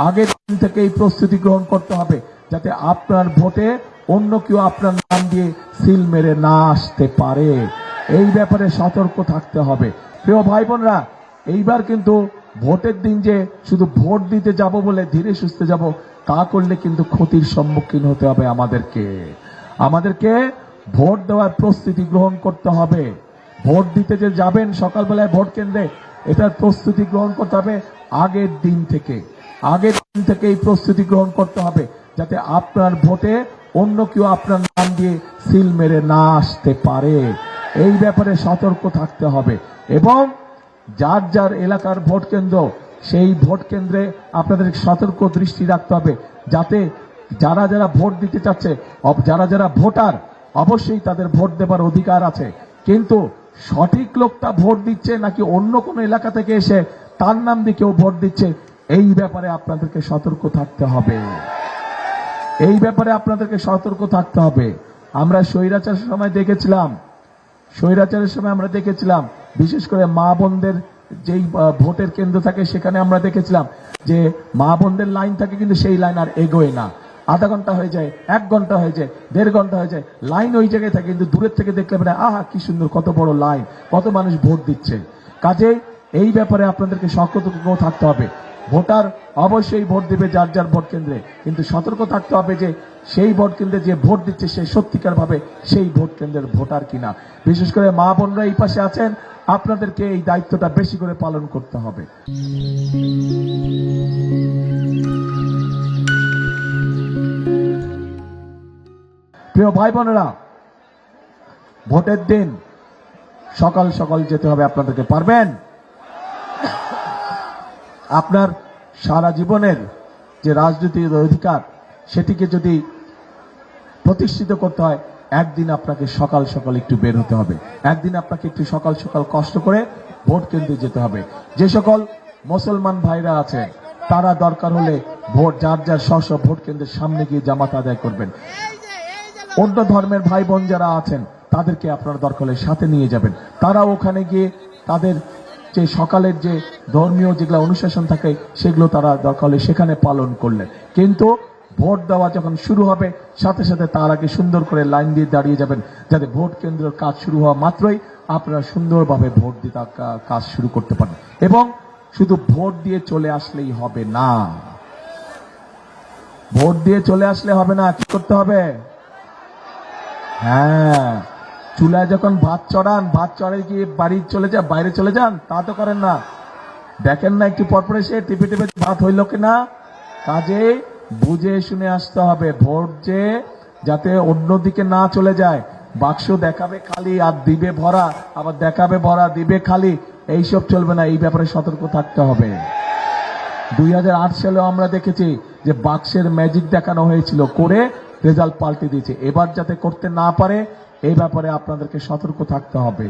আগের দিন থেকেই প্রস্তুতি গ্রহণ করতে হবে, যাতে আপনার ভোটে অন্য কেউ আপনার নাম দিয়ে সিল মেরে না আসতে পারে। এই ব্যাপারে সতর্ক থাকতে হবে। প্রিয় ভাই বোনরা, এইবার কিন্তু ভোটের দিন যে শুধু ভোট দিতে যাব বলে ধীরে সুস্থে যাব, তা করলে কিন্তু ক্ষতির সম্মুখীন হতে হবে। আমাদেরকে ভোট দেওয়ার প্রস্তুতি গ্রহণ করতে হবে। ভোট দিতে যে যাবেন সকালবেলায় ভোট কেন্দ্রে, এটার প্রস্তুতি গ্রহণ করতে হবে আগের দিন থেকেই প্রস্তুতি গ্রহণ করতে হবে, যাতে আপনার ভোটে অন্য কেউ আপনার নাম দিয়ে সিল মেরে না আসতে পারে। এই ব্যাপারে সতর্ক থাকতে হবে এবং যার যার এলাকার ভোট কেন্দ্র, সেই ভোট কেন্দ্রে আপনাদের সতর্ক দৃষ্টি রাখতে হবে, যাতে যারা যারা ভোট দিতে চাচ্ছে, যারা ভোটার, অবশ্যই তাদের ভোট দেবার অধিকার আছে, কিন্তু সঠিক লোকটা ভোট দিচ্ছে নাকি অন্য কোনো এলাকা থেকে এসে তার নাম দিয়ে কেউ ভোট দিচ্ছে, এই ব্যাপারে আপনাদেরকে সতর্ক থাকতে হবে। আমরা স্বৈরাচারের সময় আমরা দেখেছিলাম, বিশেষ করে মা বোনদের যেই ভোটের কেন্দ্র থাকে সেখানে আমরা দেখেছিলাম যে মা বোনদের লাইন থাকে, কিন্তু সেই লাইন আর এগোয় না। আধা ঘন্টা হয়ে যায়, 1 ঘন্টা হয়ে যায়, 1.5 ঘন্টা হয়ে যায়, লাইন ওই জায়গায় থাকে, কিন্তু দূরের থেকে দেখলে মানে আহা কি সুন্দর, কত বড় লাইন, কত মানুষ ভোট দিচ্ছে। কাজেই এই ব্যাপারে আপনাদেরকে সতর্ক থাকতে হবে। ভোটার অবশ্যই ভোট দিবে যার যার ভোট কেন্দ্রে, কিন্তু সতর্ক থাকতে হবে যে সেই ভোট কেন্দ্রে যে ভোট দিচ্ছে সে সত্যিকার ভাবে সেই ভোট কেন্দ্রের ভোটার কিনা। বিশেষ করে মা বোনরা এই পাশে আছেন, আপনাদেরকে এই দায়িত্বটা বেশি করে পালন করতে হবে। প্রিয় ভাই বোনেরা, ভোটের দিন সকাল সকাল যেতে হবে আপনাদেরকে। পারবেন? আপনার সারা জীবনের যে রাজনৈতিক অধিকার, সেটিকে যদি প্রতিষ্ঠিত করতে হয়, একদিন আপনাকে সকাল সকাল একটু বের হতে হবে, একদিন আপনাকে একটু সকাল সকাল কষ্ট করে ভোট কেন্দ্রে যেতে হবে। যে সকল মুসলমান ভাইরা আছে, তারা দরকার হলে যার যার স্ব ভোট কেন্দ্রের সামনে গিয়ে জামাত আদায় করবেন। অন্য ধর্মের ভাই বোন যারা আছেন, তাদেরকে আপনার দরকার হলে সাথে নিয়ে যাবেন। তারা ওখানে গিয়ে তাদের যে সকালের যে ধর্মীয় যেগুলো অনুশাসন থাকে, সেগুলো তারা দরকার হলে সেখানে পালন করলেন। কিন্তু ভোট দেওয়া যখন শুরু হবে, সাথে সাথে তার আগে সুন্দর করে লাইন দিয়ে দাঁড়িয়ে যাবেন, যাতে ভোট কেন্দ্রের কাজ শুরু হওয়া মাত্রই আপনারা সুন্দরভাবে ভোট দিতে কাজ শুরু করতে পারেন। এবং শুধু ভোট দিয়ে চলে আসলেই হবে না, কি করতে হবে? হ্যাঁ, চুলায় যখন ভাত চড়াই গিয়ে বাইরে চলে যান, তা তো করেন না। দেখেন না একটু পরপর এসে টিপে টিপে ভাত হইল কিনা। কাজে বুঝে শুনে আসতে হবে। ভোট যে যাতে অন্যদিকে না চলে যায়, বাক্স দেখাবে খালি আর দিবে ভরা, আবার দেখাবে ভরা দিবে খালি, এইসব চলবে না। এই ব্যাপারে সতর্ক থাকতে হবে। 2008 সালেও আমরা দেখেছি যে বাক্সের ম্যাজিক দেখানো হয়েছিল, করে রেজাল্ট পাল্টে দিয়েছে। এবার যাতে করতে না পারে, এই ব্যাপারে আপনাদেরকে সতর্ক থাকতে হবে।